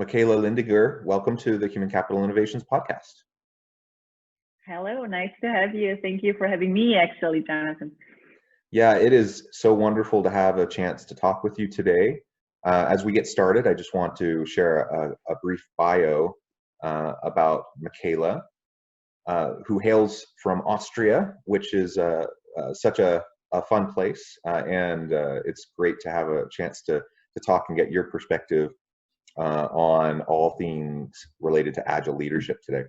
Michaela Lindinger, welcome to the Human Capital Innovations Podcast. Hello, nice to have you. Thank you for having me, actually, Jonathan. Yeah, it is so wonderful to have a chance to talk with you today. As we get started, I just want to share a brief bio about Michaela, who hails from Austria, which is such a fun place, and it's great to have a chance to talk and get your perspective on all things related to Agile leadership today.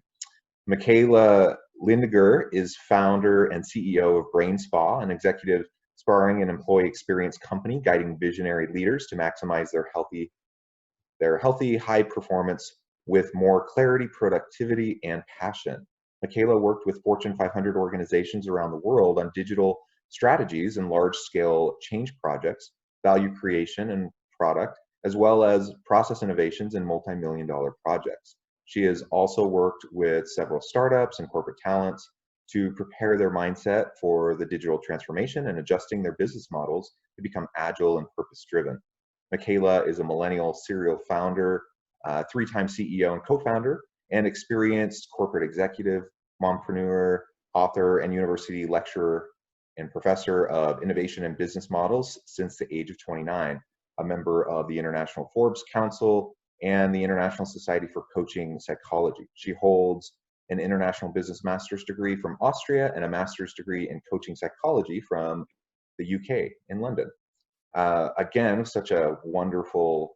Michaela Lindinger is founder and CEO of Brain Spa, an executive sparring and employee experience company guiding visionary leaders to maximize their healthy high performance with more clarity, productivity, and passion. Michaela worked with Fortune 500 organizations around the world on digital strategies and large-scale change projects, value creation and product, as well as process innovations and multi-million-dollar projects. She has also worked with several startups and corporate talents to prepare their mindset for the digital transformation and adjusting their business models to become agile and purpose-driven. Michaela is a millennial serial founder, three-time CEO and co-founder, and experienced corporate executive, mompreneur, author, and university lecturer and professor of innovation and business models since the age of 29, a member of the International Forbes Council and the International Society for Coaching Psychology. She holds an international business master's degree from Austria and a master's degree in coaching psychology from the UK in London. Again, such a wonderful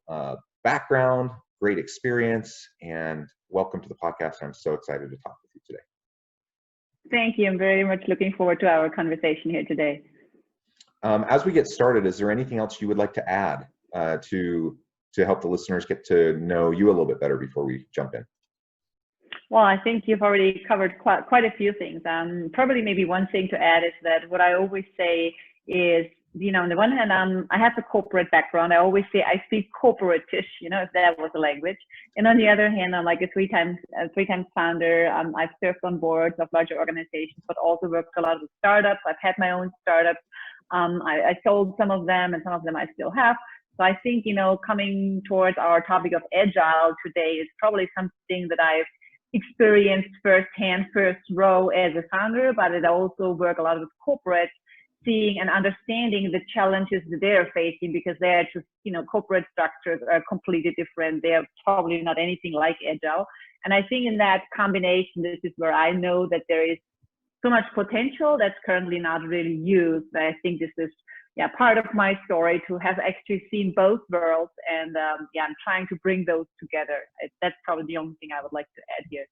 background, great experience, and welcome to the podcast. I'm so excited to talk with you today. Thank you. I'm very much looking forward to our conversation here today. As we get started, is there anything else you would like to add to help the listeners get to know you a little bit better before we jump in? Well, I think you've already covered quite a few things. Probably maybe one thing to add is that what I always say is, on the one hand, I have a corporate background. I always say I speak corporate-ish, if that was a language. And on the other hand, I'm like a three times founder. I've served on boards of larger organizations, but also worked a lot with startups. I've had my own startups. I sold some of them, and some of them I still have. So I think, coming towards our topic of Agile today is probably something that I've experienced firsthand, first row as a founder, but I also work a lot with corporate, seeing and understanding the challenges that they're facing, because they're just, corporate structures are completely different. They are probably not anything like Agile. And I think in that combination, this is where I know that there is so much potential that's currently not really used. I think this is part of my story to have actually seen both worlds, and I'm trying to bring those together. That's probably the only thing I would like to add here.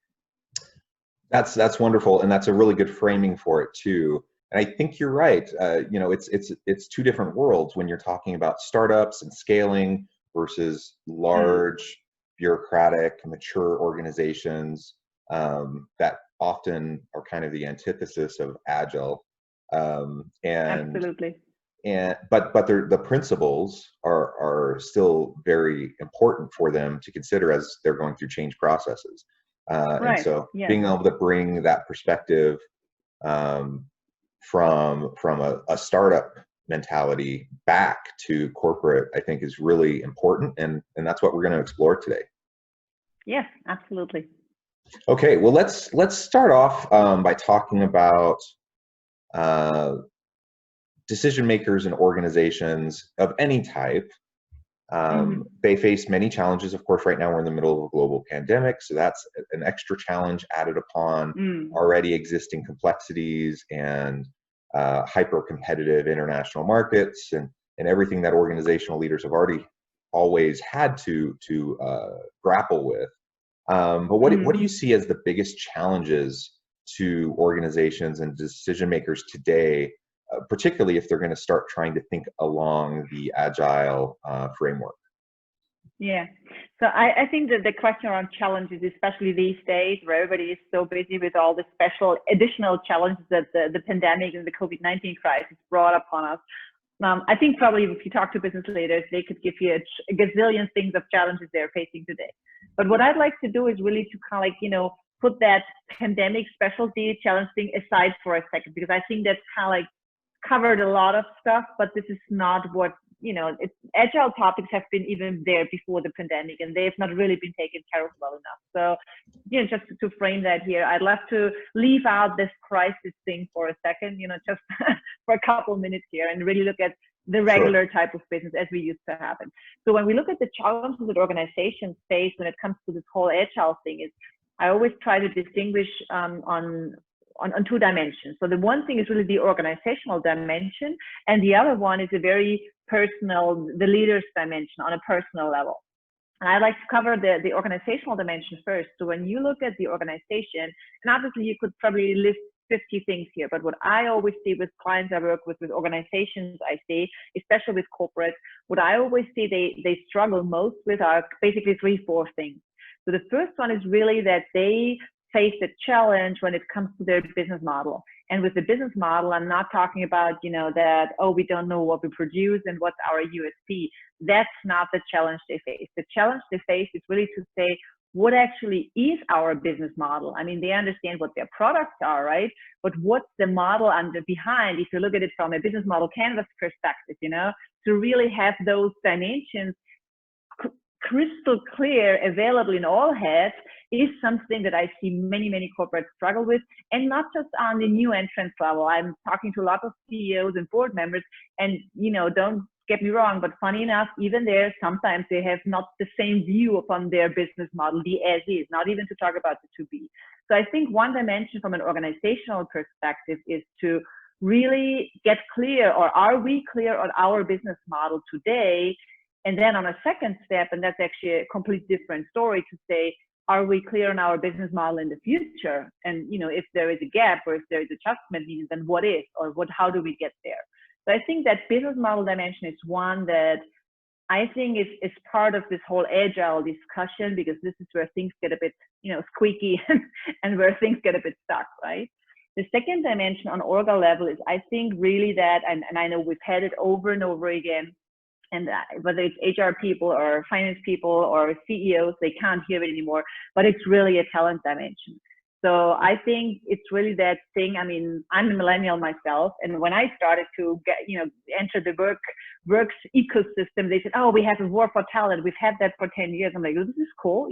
That's wonderful, and that's a really good framing for it too. And I think you're right. It's two different worlds when you're talking about startups and scaling versus large, bureaucratic, mature organizations that often are kind of the antithesis of Agile. Absolutely. But the principles are still very important for them to consider as they're going through change processes. Right. And so yes. being able to bring that perspective from a startup mentality back to corporate, I think is really important, and that's what we're going to explore today. Yes, absolutely. Okay, well let's start off by talking about decision makers and organizations of any type. They face many challenges. Of course, right now we're in the middle of a global pandemic, so that's an extra challenge added upon already existing complexities and hyper-competitive international markets and everything that organizational leaders have always had to grapple with. But what do you see as the biggest challenges to organizations and decision makers today, particularly if they're going to start trying to think along the Agile framework? Yeah, so I think that the question around challenges, especially these days where everybody is so busy with all the special additional challenges that the pandemic and the COVID-19 crisis brought upon us, I think probably if you talk to business leaders, they could give you a gazillion things of challenges they're facing today. But what I'd like to do is really to kind of put that pandemic specialty challenge thing aside for a second, because I think that's kind of covered a lot of stuff, but this is not what agile topics have been even there before the pandemic, and they have not really been taken care of well enough. So, just to frame that here, I'd love to leave out this crisis thing for a second, just for a couple minutes here, and really look at the regular type of business as we used to have it. So when we look at the challenges that organizations face when it comes to this whole agile thing, is I always try to distinguish on two dimensions. So the one thing is really the organizational dimension, and the other one is a very personal, the leader's dimension on a personal level. And I'd like to cover the organizational dimension first. So when you look at the organization, and obviously you could probably list 50 things here, but what I always see with clients I work with organizations I see, especially with corporates, what I always see they struggle most with are basically 3-4 things. So the first one is really that they face a challenge when it comes to their business model. And with the business model, I'm not talking about, that, oh, we don't know what we produce and what's our USP. That's not the challenge they face. The challenge they face is really to say, what actually is our business model? I mean, they understand what their products are, right? But what's the model behind, if you look at it from a business model canvas perspective, to really have those dimensions crystal clear, available in all heads, is something that I see many corporates struggle with, and not just on the new entrance level. I'm talking to a lot of CEOs and board members, and don't get me wrong, but funny enough, even there, sometimes they have not the same view upon their business model, the as is, not even to talk about the to be. So I think one dimension from an organizational perspective is to really get clear, or are we clear on our business model today? And then on a second step, and that's actually a completely different story, to say, are we clear on our business model in the future? And if there is a gap or if there is adjustment needed, then what is, or how do we get there? So I think that business model dimension is one that I think is part of this whole agile discussion, because this is where things get a bit, squeaky and where things get a bit stuck, right? The second dimension on orga level is, I think, really that, and I know we've had it over and over again, and whether it's HR people or finance people or CEOs, they can't hear it anymore, but it's really a talent dimension. So I think it's really that thing. I mean, I'm a millennial myself, and when I started to get, enter the works ecosystem, they said, "Oh, we have a war for talent. We've had that for 10 years." I'm like, "This is cool,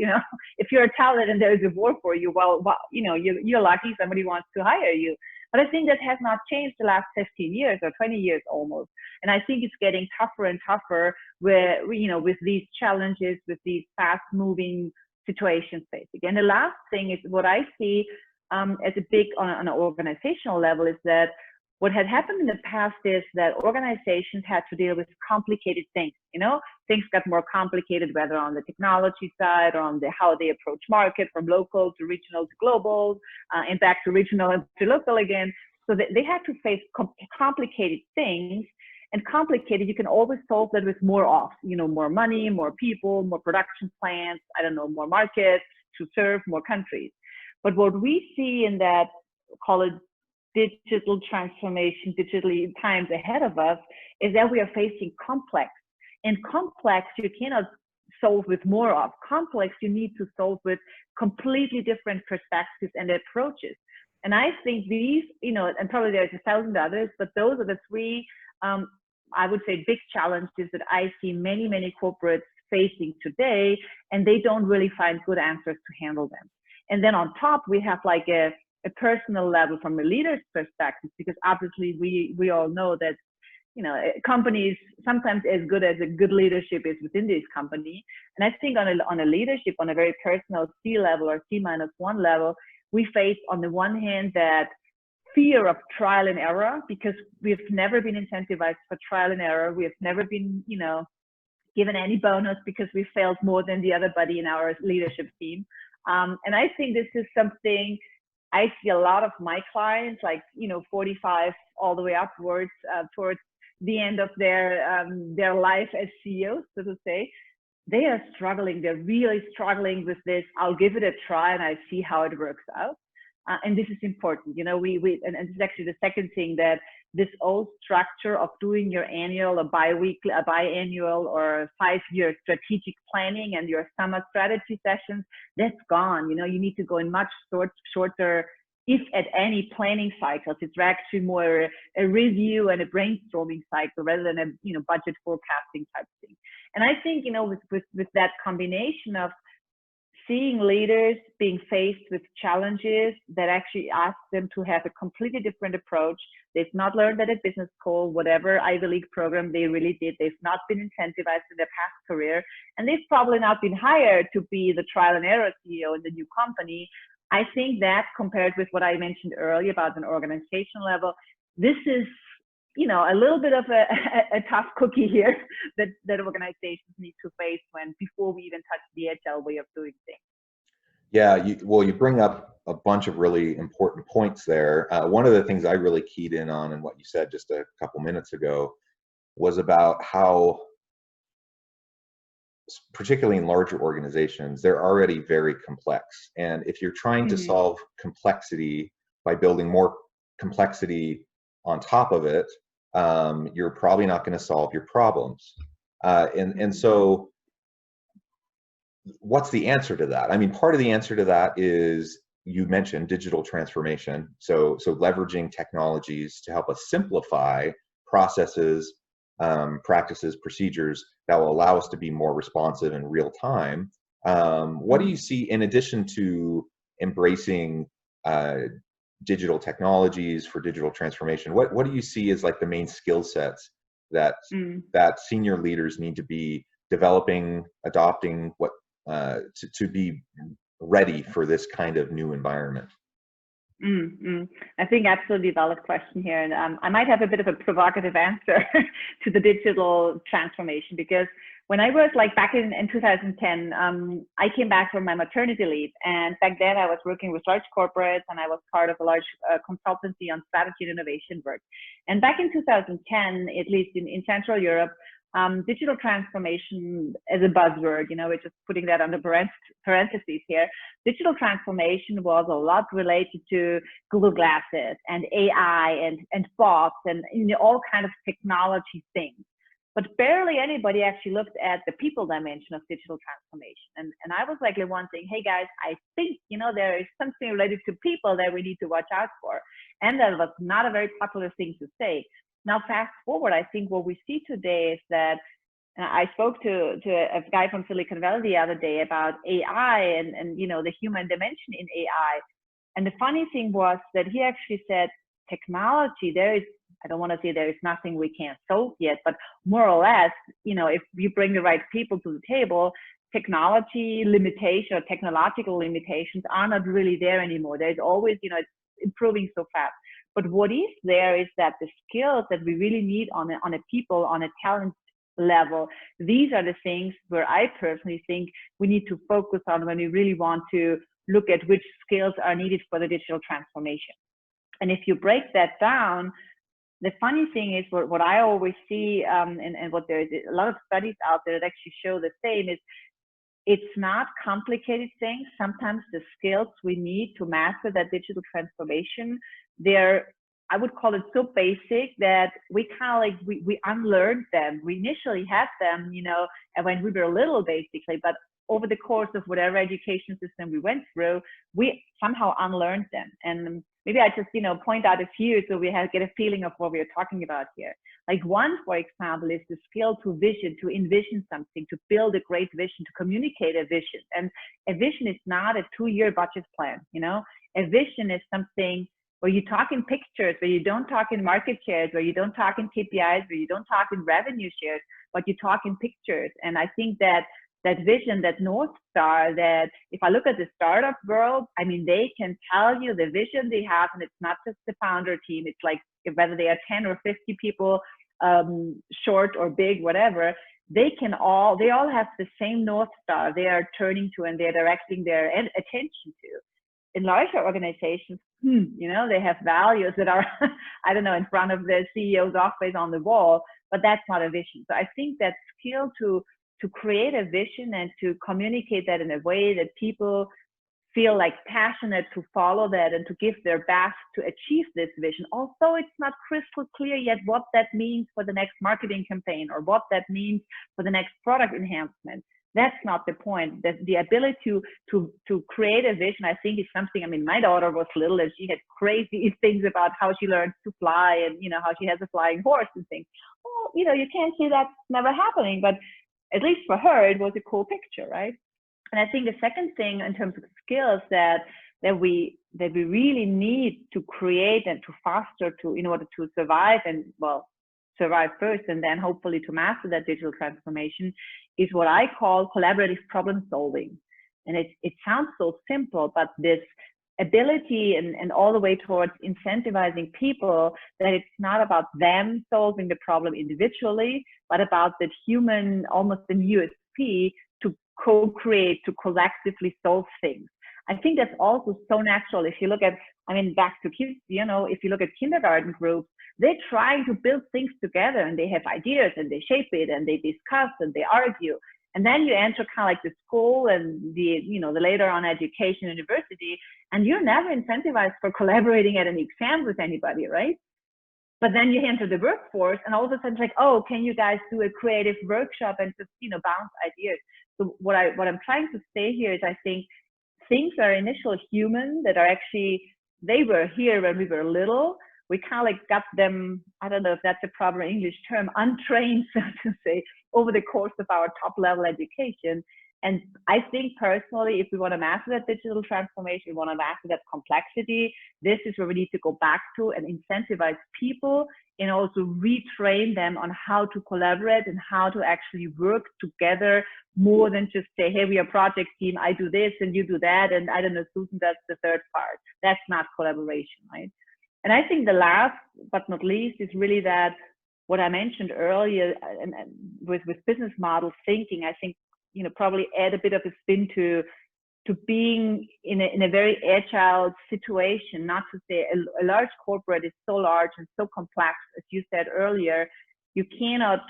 If you're a talent and there is a war for you, well, you're lucky somebody wants to hire you." But I think that has not changed the last 15 years or 20 years almost. And I think it's getting tougher and tougher where, with these challenges, with these fast-moving situations, basically. And the last thing is what I see as a big, on an organizational level, is that what had happened in the past is that organizations had to deal with complicated things. Things got more complicated, whether on the technology side or on how they approach market, from local to regional to global, and back to regional and to local again. So they had to face complicated things. And complicated, you can always solve that with more more money, more people, more production plants, more markets to serve, more countries. But what we see in that, call it digital transformation, digitally times ahead of us, is that we are facing complex. And complex, you cannot solve with more of. Complex, you need to solve with completely different perspectives and approaches. And I think these, and probably there's 1,000 others, but those are the three, I would say, big challenges that I see many corporates facing today, and they don't really find good answers to handle them. And then on top, we have like a personal level from a leader's perspective, because obviously we all know that, companies, sometimes as good as a good leadership is within this company. And I think on a leadership, on a very personal C level or C-1 level, we face on the one hand that fear of trial and error, because we've never been incentivized for trial and error. We have never been, given any bonus because we failed more than the other buddy in our leadership team. And I think this is something I see a lot of my clients, like, 45 all the way upwards, towards the end of their life as CEOs, so to say. They are struggling. They're really struggling with this. I'll give it a try and I see how it works out. And this is important, and this is actually the second thing, that this old structure of doing your annual or biweekly, a biannual or 5-year strategic planning and your summer strategy sessions, that's gone. You need to go in much shorter if at any planning cycles, it's actually more a review and a brainstorming cycle rather than a budget forecasting type thing. And I think with that combination of seeing leaders being faced with challenges that actually ask them to have a completely different approach. They've not learned that at business school, whatever Ivy League program they really did. They've not been incentivized in their past career, and they've probably not been hired to be the trial and error CEO in the new company. I think that compared with what I mentioned earlier about an organizational level, this is a little bit of a tough cookie here that organizations need to face before we even touch the Agile way of doing things. Yeah, you bring up a bunch of really important points there. One of the things I really keyed in on and what you said just a couple minutes ago was about how, particularly in larger organizations, they're already very complex. And if you're trying to solve complexity by building more complexity on top of it, you're probably not going to solve your problems. And so what's the answer to that? I mean, part of the answer to that is, you mentioned digital transformation. So leveraging technologies to help us simplify processes, practices, procedures that will allow us to be more responsive in real time. What do you see in addition to embracing digital technologies for digital transformation? What do you see as like the main skill sets that senior leaders need to be developing, adopting, to be ready for this kind of new environment? I think absolutely valid question here, and I might have a bit of a provocative answer to the digital transformation, because when I was back in 2010, I came back from my maternity leave, and back then I was working with large corporates, and I was part of a large consultancy on strategy and innovation work. And back in 2010, at least in Central Europe, digital transformation as a buzzword, we're just putting that under parentheses here. Digital transformation was a lot related to Google Glasses and AI and bots and all kind of technology things. But barely anybody actually looked at the people dimension of digital transformation. And I was like the one saying, hey guys, I think, there is something related to people that we need to watch out for. And that was not a very popular thing to say. Now, fast forward, I think what we see today is that I spoke to a guy from Silicon Valley the other day about AI and the human dimension in AI. And the funny thing was that he actually said, technology, I don't want to say there is nothing we can't solve yet, but more or less, if you bring the right people to the table, technology limitation or technological limitations are not really there anymore. There's always, it's improving so fast. But what is there is that the skills that we really need on a talent level, these are the things where I personally think we need to focus on when we really want to look at which skills are needed for the digital transformation. And if you break that down, the funny thing is what I always see, and what there is a lot of studies out there that actually show the same, is it's not complicated things. Sometimes the skills we need to master that digital transformation, I would call it so basic that we kind of we unlearned them. We initially had them, when we were little, basically, but over the course of whatever education system we went through, we somehow unlearned them. And maybe I just, point out a few so we get a feeling of what we're talking about here. Like one, for example, is the skill to envision something, to build a great vision, to communicate a vision. And a vision is not a 2-year budget plan, A vision is something where you talk in pictures, where you don't talk in market shares, where you don't talk in KPIs, where you don't talk in revenue shares, but you talk in pictures. And I think that vision, that North Star, that if I look at the startup world, I mean, they can tell you the vision they have, and it's not just the founder team. It's like whether they are 10 or 50 people, short or big, whatever, they all have the same North Star they are turning to and they're directing their attention to. In larger organizations, they have values that are, I don't know, in front of the CEO's office on the wall, but that's not a vision. So I think that skill to create a vision and to communicate that in a way that people feel passionate to follow that and to give their best to achieve this vision. Although it's not crystal clear yet what that means for the next marketing campaign or what that means for the next product enhancement. That's not the point. The ability to create a vision, I think, is something. I mean, my daughter was little and she had crazy things about how she learned to fly and, how she has a flying horse and things. Well, you can't see that's never happening, but at least for her, it was a cool picture, right? And I think the second thing in terms of skills that we really need to create and to foster in order to survive and, well, survive first and then hopefully to master that digital transformation is what I call collaborative problem solving. And it sounds so simple, but this ability and all the way towards incentivizing people that it's not about them solving the problem individually, but about that human, almost an USP to co-create, to collectively solve things. I think that's also so natural. If you look at, back to kids, if you look at kindergarten groups, they're trying to build things together and they have ideas and they shape it and they discuss and they argue. And then you enter kind of like the school and the later on education, university, and you're never incentivized for collaborating at an exam with anybody, right? But then you enter the workforce and all of a sudden it's like, oh, can you guys do a creative workshop and just, bounce ideas? So what I'm trying to say here is I think things are initial human that are actually, they were here when we were little. We kind of like got them, I don't know if that's a proper English term, untrained, so to say, over the course of our top level education. And I think personally, if we want to master that digital transformation, we want to master that complexity, this is where we need to go back to and incentivize people and also retrain them on how to collaborate and how to actually work together more than just say, hey, we are a project team, I do this and you do that, and I don't know, Susan does the third part. That's not collaboration, right? And I think the last but not least is really that what I mentioned earlier and with business model thinking, I think, probably add a bit of a spin to being in a very agile situation, not to say a large corporate is so large and so complex, as you said earlier, you cannot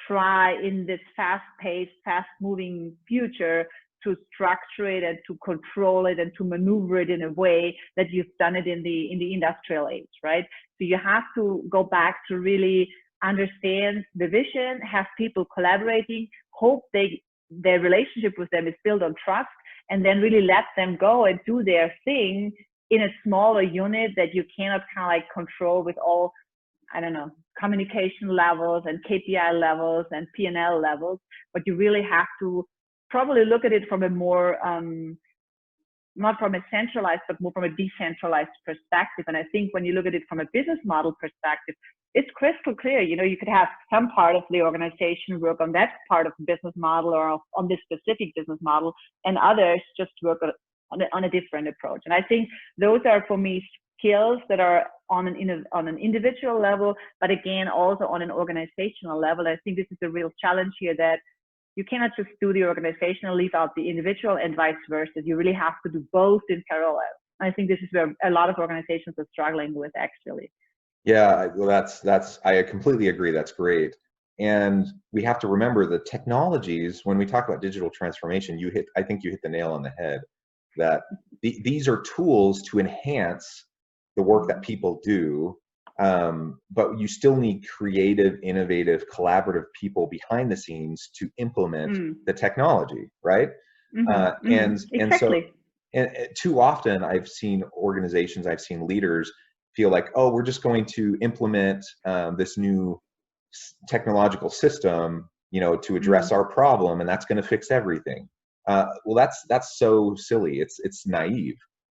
try in this fast-paced, fast-moving future to structure it and to control it and to maneuver it in a way that you've done it in the industrial age, right? So you have to go back to really understand the vision, have people collaborating, hope their relationship with them is built on trust, and then really let them go and do their thing in a smaller unit that you cannot kind of like control with all, I don't know, communication levels and KPI levels and P&L levels, but you really have to probably look at it from a more, not from a centralized, but more from a decentralized perspective. And I think when you look at it from a business model perspective, it's crystal clear. You could have some part of the organization work on that part of the business model or on this specific business model, and others just work on a different approach. And I think those are, for me, skills that are on an individual level, but again, also on an organizational level. I think this is a real challenge here, that you cannot just do the organizational, leave out the individual, and vice versa. You really have to do both in parallel. I think this is where a lot of organizations are struggling with, actually. Yeah, well, I completely agree. That's great. And we have to remember the technologies, when we talk about digital transformation, I think you hit the nail on the head, that these are tools to enhance the work that people do. But you still need creative, innovative, collaborative people behind the scenes to implement the technology, right? And exactly. And too often I've seen organizations, I've seen leaders feel like, oh, we're just going to implement this new technological system, to address our problem, and that's going to fix everything. Well, that's so silly. It's naive.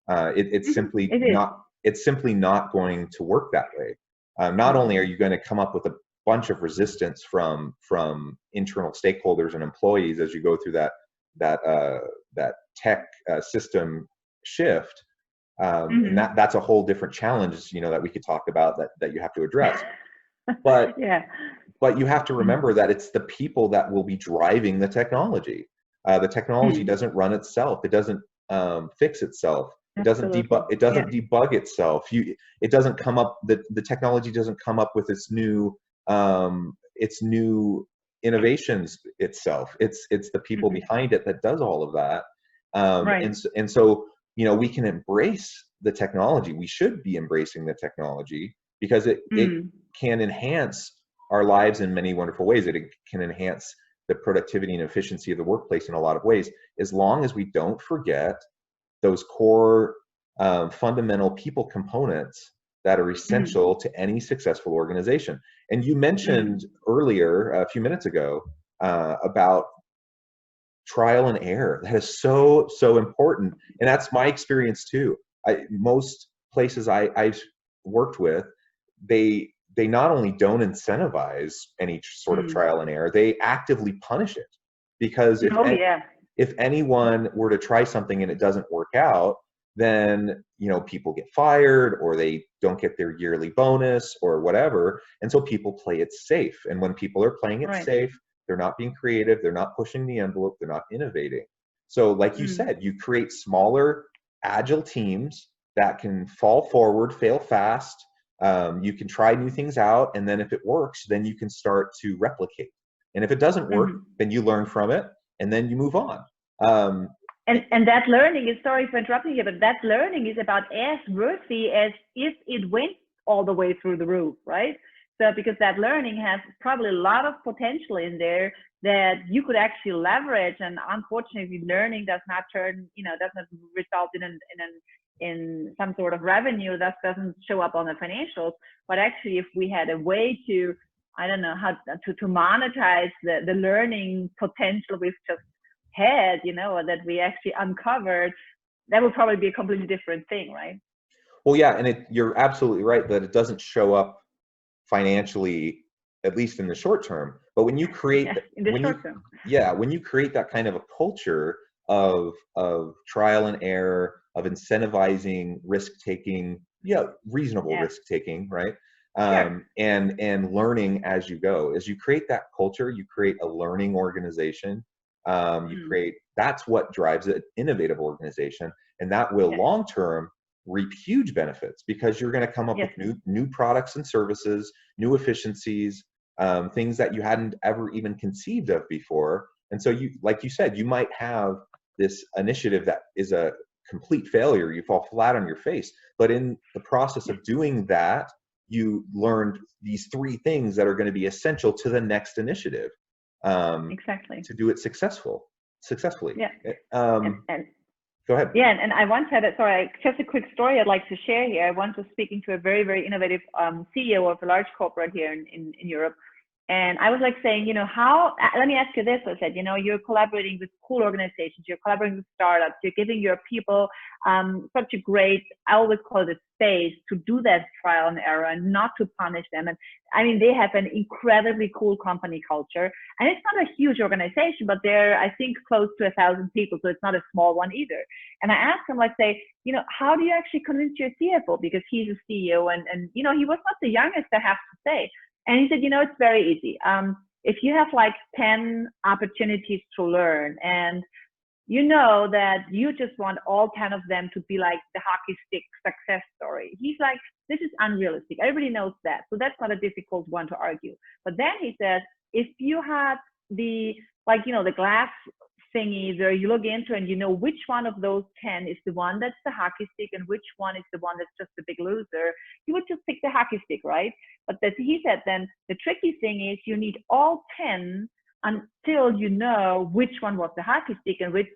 It's simply not. It's simply not going to work that way. Not only are you going to come up with a bunch of resistance from internal stakeholders and employees as you go through that tech system shift, and that's a whole different challenge, that we could talk about that you have to address. But but you have to remember that it's the people that will be driving the technology. The technology doesn't run itself. It doesn't fix itself. It doesn't debug. It doesn't debug itself. It doesn't come up. The technology doesn't come up with its new innovations itself. It's the people behind it that does all of that. And so we can embrace the technology. We should be embracing the technology because it can enhance our lives in many wonderful ways. It can enhance the productivity and efficiency of the workplace in a lot of ways, as long as we don't forget those core fundamental people components that are essential to any successful organization. And you mentioned earlier, a few minutes ago, about trial and error. That is so important, and that's my experience too. Most places I've worked with, they not only don't incentivize any sort of trial and error, they actively punish it, because if anyone were to try something and it doesn't work out, then people get fired, or they don't get their yearly bonus or whatever. And so people play it safe, and when people are playing it safe, they're not being creative, they're not pushing the envelope, they're not innovating. So like you said, you create smaller, agile teams that can fall forward, fail fast. You can try new things out, and then if it works, then you can start to replicate. And if it doesn't work, then you learn from it, and then you move on. And that learning is, sorry for interrupting you, but that learning is about as worthy as if it went all the way through the roof, right? So because that learning has probably a lot of potential in there that you could actually leverage, and unfortunately learning does not turn, doesn't result in some sort of revenue, that doesn't show up on the financials. But actually, if we had a way to, I don't know, how to monetize the learning potential we've just had, or that we actually uncovered, that would probably be a completely different thing, right? Well, yeah, and you're absolutely right that it doesn't show up financially, at least in the short term. But when you create when you create that kind of a culture of trial and error, of incentivizing risk taking, reasonable risk taking, right? And learning as you go. As you create that culture, you create a learning organization. That's what drives an innovative organization, and that will long term reap huge benefits, because you're going to come up with new products and services, new efficiencies, things that you hadn't ever even conceived of before. And so like you said, you might have this initiative that is a complete failure, you fall flat on your face, but in the process of doing that, you learned these 3 things that are going to be essential to the next initiative, to do it successfully. Go ahead. Yeah, and I once had just a quick story I'd like to share here. I once was speaking to a very, very innovative CEO of a large corporate here in Europe. And I was like saying, let me ask you this. I said, you're collaborating with cool organizations, you're collaborating with startups, you're giving your people such a great, I always call it space to do that trial and error and not to punish them. And I mean, they have an incredibly cool company culture, and it's not a huge organization, but they're, I think, close to 1,000 people. So it's not a small one either. And I asked him, how do you actually convince your CFO? Because he's a CEO, and he was not the youngest, I have to say. And he said, it's very easy. If you have 10 opportunities to learn, and that you just want all 10 of them to be like the hockey stick success story, he's like, this is unrealistic. Everybody knows that. So that's not a difficult one to argue. But then he said, if you had the glass thingy where you look into and which one of those 10 is the one that's the hockey stick and which one is the one that's just the big loser, you would just pick the hockey stick, right? But he said then the tricky thing is you need all 10 until you know which one was the hockey stick and which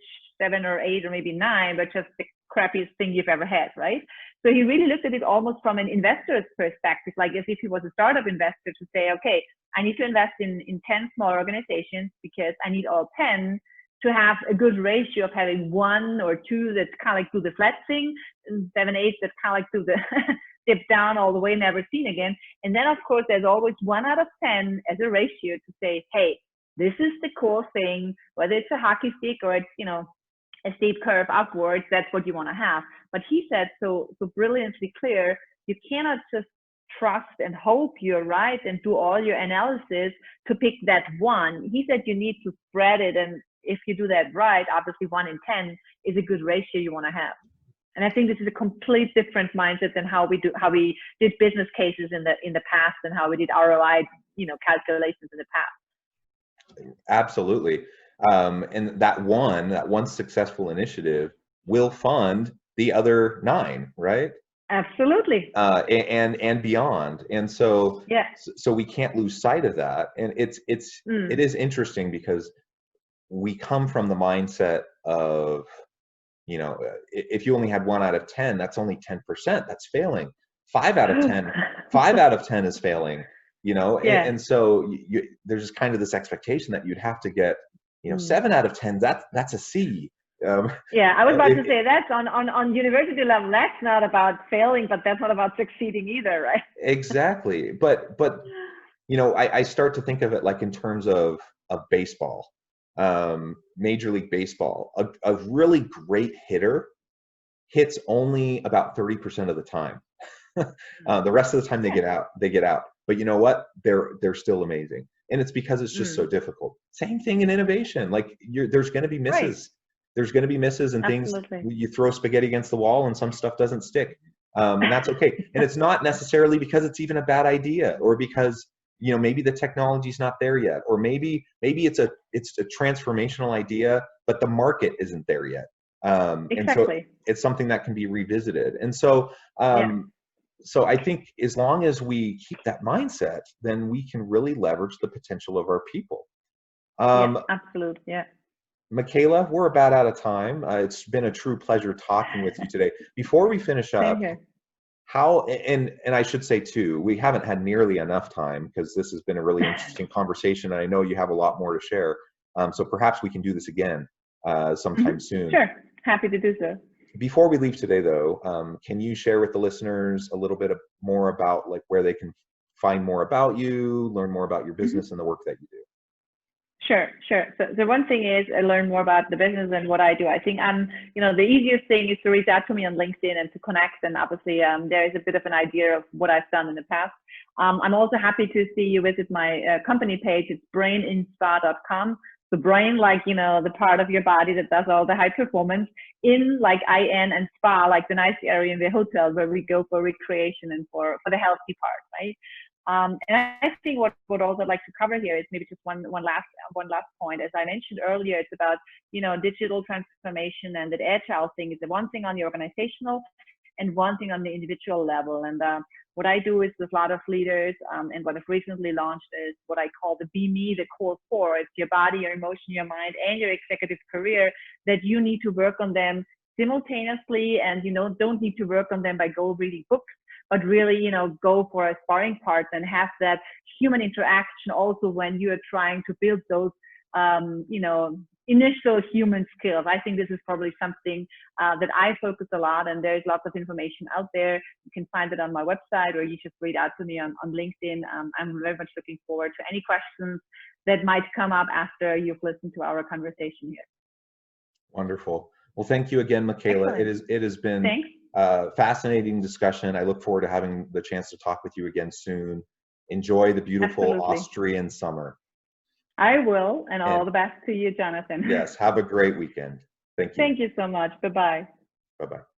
7 or 8 or maybe 9 but just the crappiest thing you've ever had, right? So he really looked at it almost from an investor's perspective, like as if he was a startup investor, to say, okay, I need to invest in 10 small organizations because I need all 10 to have a good ratio of having 1 or 2 that's kind of like do the flat thing, and 7, 8 that's kind of like do the dip down all the way, never seen again. And then, of course, there's always 1 out of 10 as a ratio to say, hey, this is the core thing, whether it's a hockey stick or it's, a steep curve upwards, that's what you want to have. But he said so brilliantly clear, you cannot just trust and hope you're right and do all your analysis to pick that one. He said you need to spread it, and if you do that right, obviously 1 in 10 is a good ratio you want to have. And I think this is a complete different mindset than how we did business cases in the past and how we did ROI, calculations in the past. Absolutely. And that one successful initiative will fund the other 9, right? Absolutely. And beyond. And so, Yeah. so we can't lose sight of that. And it Mm. is interesting because we come from the mindset of, you know, if you only had 1 out of 10, that's only 10%. That's failing. 5 out of 10, 5 out of 10 is failing. You know, Yeah. and so there's kind of this expectation that you'd have to get, you know, 7 out of 10. That's a C. Yeah, I was about to say that's on university level. That's not about failing, but that's not about succeeding either, right? Exactly. But you know, I start to think of it like in terms of baseball, Major League Baseball. A really great hitter hits only about 30% of the time. The rest of the time they get out. But you know what? They're still amazing, and it's because it's just so difficult. Same thing in innovation. Like there's going to be misses. Right. There's going to be misses and things. Absolutely. You throw spaghetti against the wall, and some stuff doesn't stick, and that's okay. And it's not necessarily because it's even a bad idea, or because, you know, maybe the technology's not there yet, or maybe it's a transformational idea, but the market isn't there yet. Exactly. And so it's something that can be revisited. And so, so I think as long as we keep that mindset, then we can really leverage the potential of our people. Absolutely. Yeah. Michaela, we're about out of time. It's been a true pleasure talking with you today. Before we finish up, how, and I should say too, we haven't had nearly enough time because this has been a really interesting conversation. And I know you have a lot more to share. So perhaps we can do this again sometime soon. Sure, happy to do so. Before we leave today though, can you share with the listeners a little bit more about like where they can find more about you, learn more about your business and the work that you do? Sure. So the one thing is learn more about the business and what I do. I think you know, the easiest thing is to reach out to me on LinkedIn and to connect. And obviously there is a bit of an idea of what I've done in the past. I'm also happy to see you visit my company page. It's braininspa.com. The brain, like, you know, the part of your body that does all the high performance, in like IN, and spa, like the nice area in the hotel where we go for recreation and for the healthy part, right? And I think what also I'd like to cover here is maybe just one last point. As I mentioned earlier, it's about, you know, digital transformation, and that agile thing is the one thing on the organizational and one thing on the individual level. And what I do is with a lot of leaders, and what I've recently launched is what I call the Be Me, the core four. It's your body, your emotion, your mind, and your executive career, that you need to work on them simultaneously, and, you know, don't need to work on them by go reading books, but really, you know, go for a sparring partner and have that human interaction also when you are trying to build those, you know, initial human skills. I think this is probably something that I focus a lot, and there's lots of information out there. You can find it on my website, or you just reach out to me on LinkedIn. I'm very much looking forward to any questions that might come up after you've listened to our conversation here. Wonderful. Well, thank you again, Michaela. Excellent. It has been Thanks. Fascinating discussion. I look forward to having the chance to talk with you again soon. Enjoy the beautiful Austrian summer. I will, and all the best to you, Jonathan. Yes, have a great weekend. Thank you. Thank you so much. Bye-bye. Bye-bye.